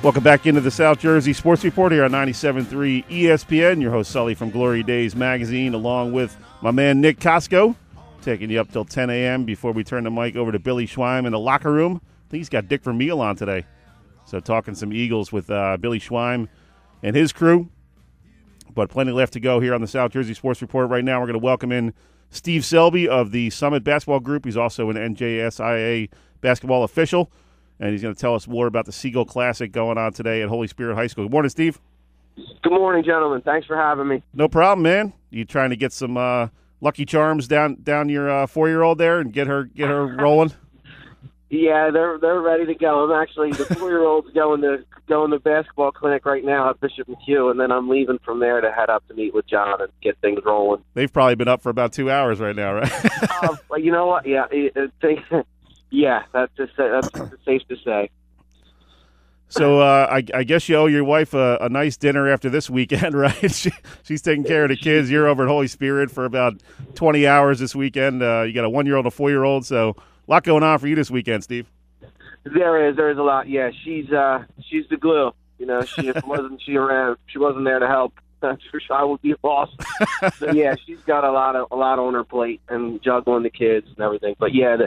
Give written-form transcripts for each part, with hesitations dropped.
Welcome back into the South Jersey Sports Report here on 97.3 ESPN. Your host, Sully from Glory Days Magazine, along with my man, Nick Costco, taking you up till 10 a.m. before we turn the mic over to Billy Schweim in the locker room. I think he's got Dick Vermeil on today. So talking some Eagles with Billy Schweim and his crew. But plenty left to go here on the South Jersey Sports Report. Right now we're going to welcome in Steve Selby of the Summit Basketball Group. He's also an NJSIA basketball official. And he's going to tell us more about the Seagull Classic going on today at Holy Spirit High School. Good morning, Steve. Good morning, gentlemen. Thanks for having me. No problem, man. You trying to get some Lucky Charms down your 4-year-old there and get her rolling? Yeah, they're ready to go. I'm actually the 4-year-old's going to basketball clinic right now at Bishop McHugh, and then I'm leaving from there to head up to meet with John and get things rolling. They've probably been up for about 2 hours right now, right? You know what? Yeah, yeah, that's safe to say. So I guess you owe your wife a nice dinner after this weekend, right? She's taking care of the kids. You're over at Holy Spirit for about 20 hours this weekend. You got a 1-year-old and a 4-year-old, so a lot going on for you this weekend, Steve. There is a lot. Yeah, she's the glue. You know, wasn't there to help. That's for sure. I would be lost. So yeah, she's got a lot on her plate and juggling the kids and everything. But yeah,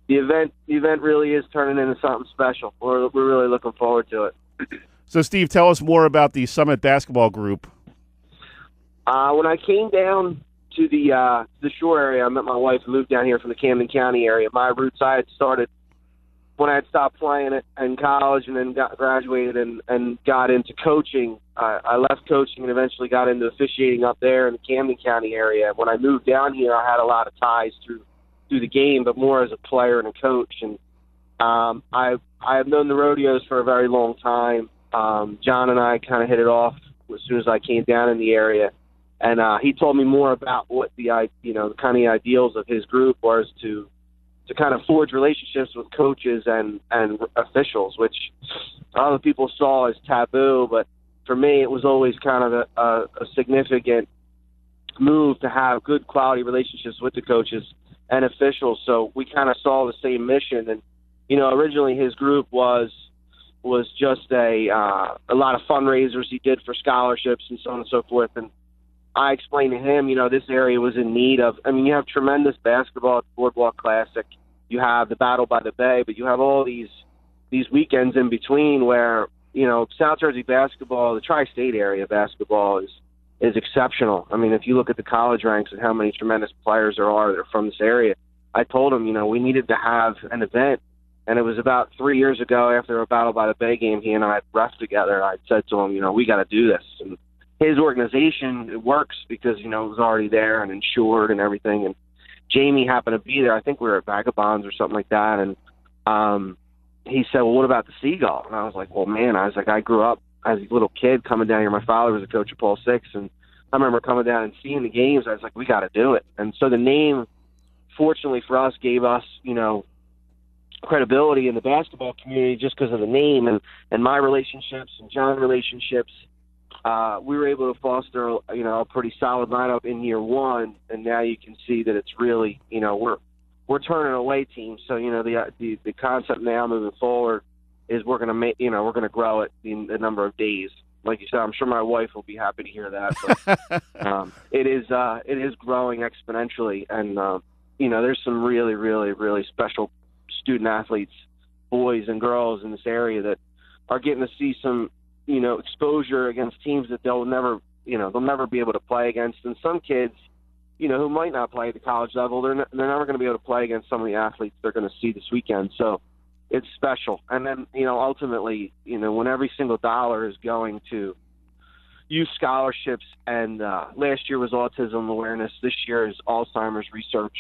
the event really is turning into something special. We're really looking forward to it. So, Steve, tell us more about the Summit Basketball Group. When I came down to the shore area, I met my wife and moved down here from the Camden County area. My roots I had started when I had stopped playing in college and then graduated and got into coaching. I left coaching and eventually got into officiating up there in the Camden County area. When I moved down here, I had a lot of ties through the game, but more as a player and a coach. And I have known the rodeos for a very long time. John and I kind of hit it off as soon as I came down in the area, and he told me more about what the kind of ideals of his group was to kind of forge relationships with coaches and officials, which other people saw as taboo, but for me it was always kind of a significant move to have good quality relationships with the coaches and officials. So we kind of saw the same mission. And, originally his group was just a lot of fundraisers he did for scholarships and so on and so forth. And I explained to him, this area was in need of, you have tremendous basketball at the Boardwalk Classic. You have the Battle by the Bay, but you have all these weekends in between where, South Jersey basketball, the tri-state area basketball is exceptional. If you look at the college ranks and how many tremendous players there are that are from this area, I told him, we needed to have an event. And it was about 3 years ago after a Battle by the Bay game, he and I had ref together. I said to him, we got to do this. And his organization, it works because, it was already there and insured and everything. And Jamie happened to be there. I think we were at Vagabonds or something like that. And he said, well, what about the Seagull? And I was like, well, man, I grew up as a little kid coming down here. My father was a coach at Paul Six, and I remember coming down and seeing the games. I was like, we got to do it. And so the name, fortunately for us, gave us, credibility in the basketball community just because of the name and my relationships and John's relationships. We were able to foster, a pretty solid lineup in year one, and now you can see that it's really, we're turning away teams. So, the concept now moving forward is we're going to make, we're going to grow it in the number of days. Like you said, I'm sure my wife will be happy to hear that. But, it is growing exponentially, and there's some really, really, really special student athletes, boys and girls in this area that are getting to see some, exposure against teams that they'll never be able to play against. And some kids, who might not play at the college level, they're never going to be able to play against some of the athletes they're going to see this weekend. So it's special. And then, ultimately, when every single dollar is going to youth scholarships, and last year was autism awareness, this year is Alzheimer's research.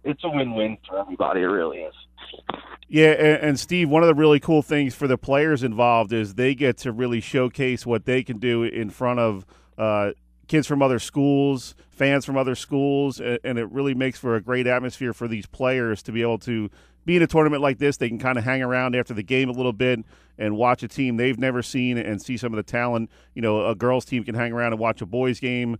It's a win-win for everybody. It really is. Yeah, and Steve, one of the really cool things for the players involved is they get to really showcase what they can do in front of kids from other schools, fans from other schools, and it really makes for a great atmosphere for these players to be able to be in a tournament like this. They can kind of hang around after the game a little bit and watch a team they've never seen and see some of the talent. A girls' team can hang around and watch a boys' game.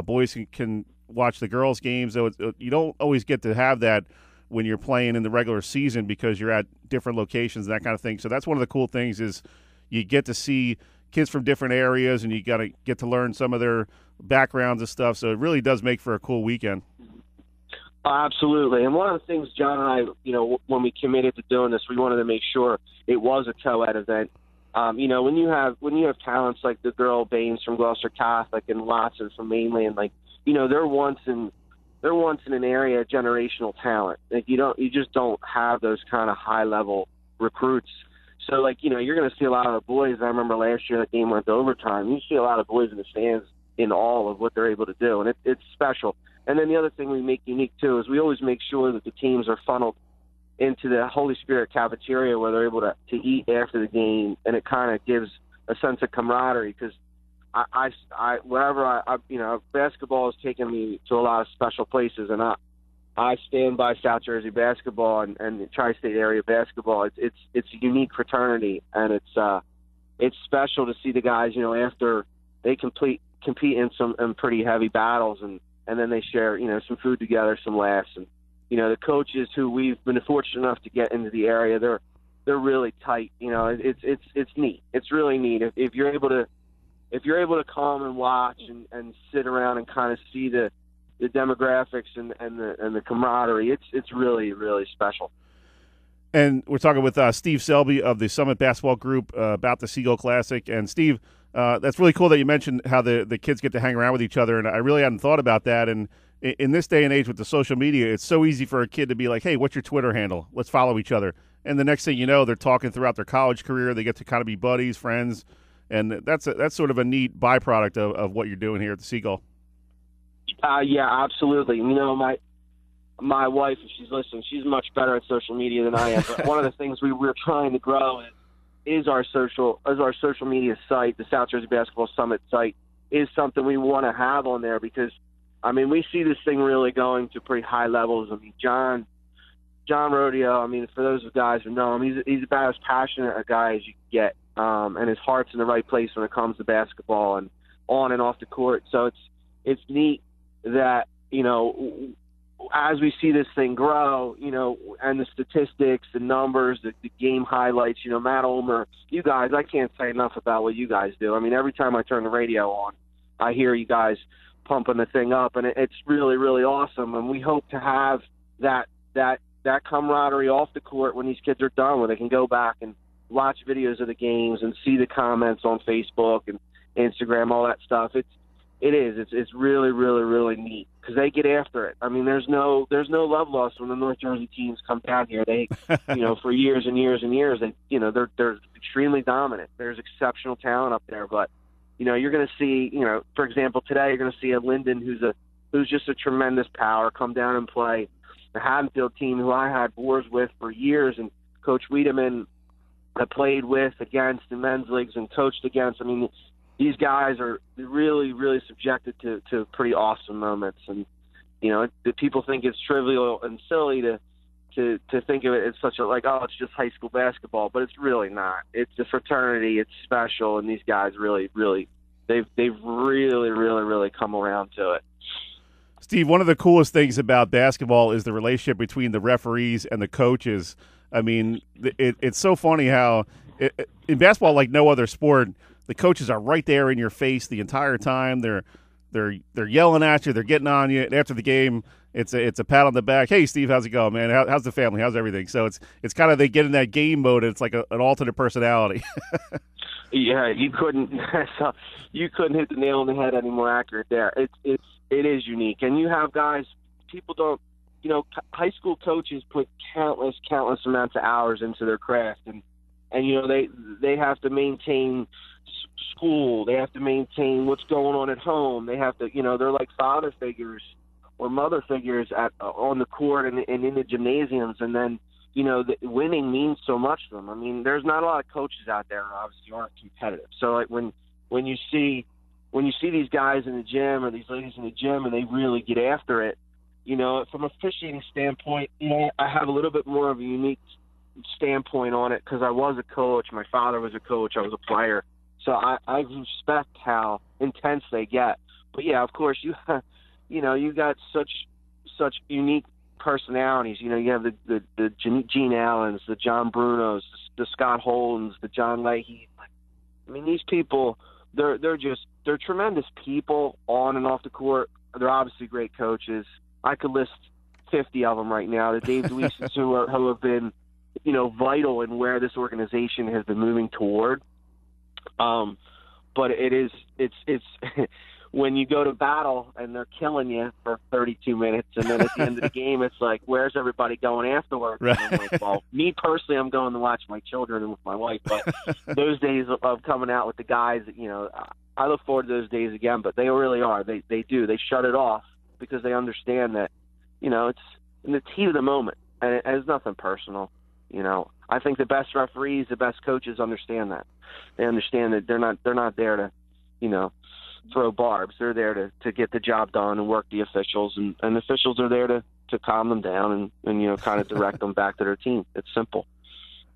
Boys can watch the girls' games. So you don't always get to have that when you're playing in the regular season because you're at different locations and that kind of thing. So that's one of the cool things is you get to see kids from different areas, and you got to get to learn some of their backgrounds and stuff. So it really does make for a cool weekend. Absolutely. And one of the things John and I, when we committed to doing this, we wanted to make sure it was a co-ed event. When you have talents like the girl Baines from Gloucester Catholic and Watson from Mainland, they're once in an area generational talent. Like you just don't have those kind of high level recruits. So you're going to see a lot of the boys. I remember last year that game went to overtime. You see a lot of boys in the stands in awe of what they're able to do, and it's special. And then the other thing we make unique too is we always make sure that the teams are funneled into the Holy Spirit cafeteria where they're able to eat after the game, and it kind of gives a sense of camaraderie because basketball has taken me to a lot of special places, and I stand by South Jersey basketball and tri-state area basketball. It's a unique fraternity, and it's special to see the guys, after they compete in some pretty heavy battles, and then they share, some food together, some laughs, and the coaches who we've been fortunate enough to get into the area, they're really tight. It's neat. It's really neat if you're able to come and watch and sit around and kind of see the demographics and the camaraderie. It's really, really special. And we're talking with Steve Selby of the Summit Basketball Group about the Seagull Classic. And Steve, that's really cool that you mentioned how the kids get to hang around with each other. And I really hadn't thought about that. And in this day and age with the social media, it's so easy for a kid to be like, hey, what's your Twitter handle? Let's follow each other. And the next thing you know, they're talking throughout their college career. They get to kind of be buddies, friends. And that's sort of a neat byproduct of what you're doing here at the Seagull. Yeah, absolutely. My wife, if she's listening, she's much better at social media than I am. But one of the things we're trying to grow is our social media site. The South Jersey Basketball Summit site is something we want to have on there because, we see this thing really going to pretty high levels. John Rodeo, for those guys who know him, he's about as passionate a guy as you can get, and his heart's in the right place when it comes to basketball and on and off the court. So it's neat that, as we see this thing grow, and the statistics, the numbers, the game highlights, Matt Ulmer, you guys, I can't say enough about what you guys do. Every time I turn the radio on, I hear you guys pumping the thing up, and it's really, really awesome. And we hope to have that camaraderie off the court when these kids are done, where they can go back and watch videos of the games and see the comments on Facebook and Instagram, all that stuff. It's really, really, really neat because they get after it. There's no love lost when the North Jersey teams come down here. They, for years and years and years, they're extremely dominant. There's exceptional talent up there, but you're going to see, for example, today you're going to see a Linden who's just a tremendous power come down and play. The Haddonfield team, who I had wars with for years, and Coach Wiedemann I played with, against in men's leagues and coached against. These guys are really, really subjected to pretty awesome moments. And, the people think it's trivial and silly to think of it as such it's just high school basketball, but it's really not. It's a fraternity. It's special. And these guys really, really, they've really, really, really come around to it. Steve, one of the coolest things about basketball is the relationship between the referees and the coaches. It's so funny how in basketball, like no other sport, the coaches are right there in your face the entire time. They're yelling at you. They're getting on you. And after the game, it's a pat on the back. Hey, Steve, how's it going, man? How's the family? How's everything? So it's kind of they get in that game mode. And it's like an alternate personality. Yeah, you couldn't hit the nail on the head any more accurate there. It is unique, and you have guys. People don't. High school coaches put countless amounts of hours into their craft, and they have to maintain school. They have to maintain what's going on at home. They have to, they're like father figures or mother figures on the court and in the gymnasiums. And then, winning means so much to them. There's not a lot of coaches out there who obviously aren't competitive. So like when you see these guys in the gym or these ladies in the gym and they really get after it, from a officiating standpoint, I have a little bit more of a unique standpoint on it because I was a coach. My father was a coach. I was a player. So I respect how intense they get. But yeah, of course you got such unique personalities. You have the Gene Allens, the John Brunos, the Scott Holdens, the John Leahy. I mean, these people, they're tremendous people on and off the court. They're obviously great coaches. I could list 50 of them right now. The Dave Deweeses who have been, vital in where this organization has been moving toward. But it's when you go to battle and they're killing you for 32 minutes, and then at the end of the game, it's like, where's everybody going afterwards? Right. And I'm like, well, me personally, I'm going to watch my children and with my wife. But those days of coming out with the guys, I look forward to those days again. But they really are. They do. They shut it off because they understand that, it's in the heat of the moment, and it has nothing personal. I think the best referees, the best coaches understand that. They understand that they're not there to, throw barbs. They're there to get the job done and work the officials, and the officials are there to calm them down and kind of direct them back to their team. It's simple.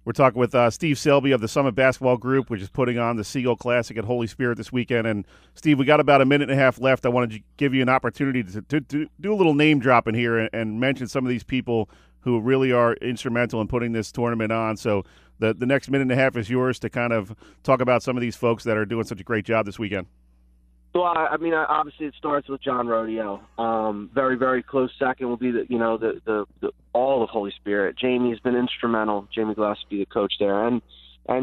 We're talking with Steve Selby of the Summit Basketball Group, which is putting on the Seagull Classic at Holy Spirit this weekend. And, Steve, we got about a minute and a half left. I wanted to give you an opportunity to do a little name dropping here and mention some of these people who really are instrumental in putting this tournament on. So the next minute and a half is yours to kind of talk about some of these folks that are doing such a great job this weekend. Well, obviously it starts with John Rodeo. Very, very close second will be the all of Holy Spirit. Jamie's been instrumental. Jamie Gillespie, the coach there, and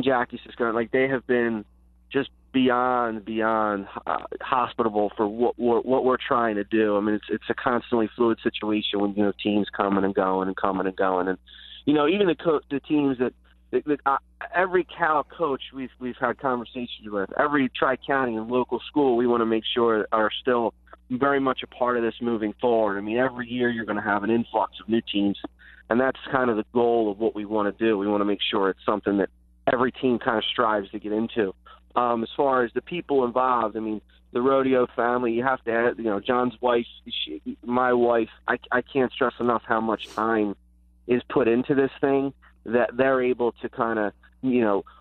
Jackie Siskern. Like, they have been just beyond hospitable for what we're trying to do. I mean, it's a constantly fluid situation when teams coming and going, and even the teams that every Cal coach we've had conversations with, every Tri-County and local school, we want to make sure are still very much a part of this moving forward. I mean, every year you're going to have an influx of new teams, and that's kind of the goal of what we want to do. We want to make sure it's something that every team kind of strives to get into. As far as the people involved, I mean, the rodeo family, you have to have, John's wife, my wife, I can't stress enough how much time is put into this thing, that they're able to kind of,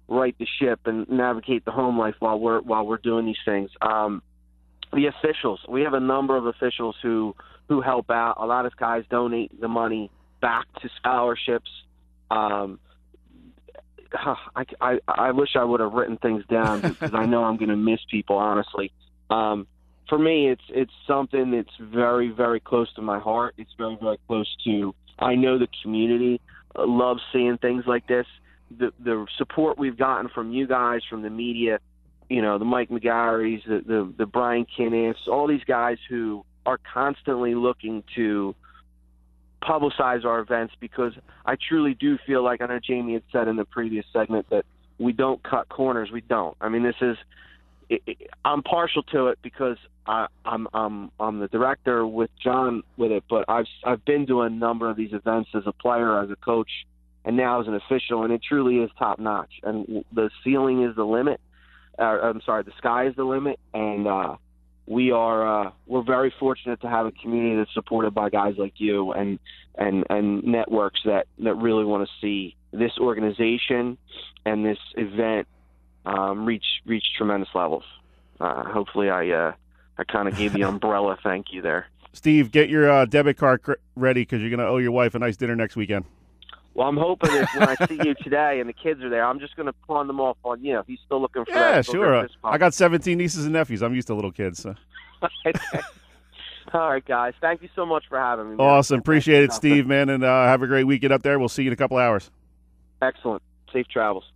right the ship and navigate the home life while we're doing these things. The officials, we have a number of officials who help out. A lot of guys donate the money back to scholarships. I wish I would have written things down because I know I'm going to miss people, honestly. For me, it's something that's very, very close to my heart. It's very, very close to, I know the community loves seeing things like this. The support we've gotten from you guys, from the media, the Mike McGarrys, the Brian Kinnis, all these guys who are constantly looking to publicize our events, because I truly do feel like, I know Jamie had said in the previous segment that we don't cut corners. We don't. I mean, I'm partial to it because I'm the director with John with it, but I've been doing a number of these events as a player, as a coach, and now as an official, and it truly is top notch. And the ceiling is the limit. The sky is the limit, and we're very fortunate to have a community that's supported by guys like you and networks that really want to see this organization and this event reach tremendous levels. Hopefully I kind of gave the umbrella thank you there. Steve, get your debit card ready because you're going to owe your wife a nice dinner next weekend. Well, I'm hoping that when I see you today and the kids are there, I'm just going to pawn them off on you. He's still looking for that. Yeah, sure. I got 17 nieces and nephews. I'm used to little kids. So. All right, guys. Thank you so much for having me, man. Awesome. Appreciate it, Steve, man, and have a great weekend up there. We'll see you in a couple hours. Excellent. Safe travels.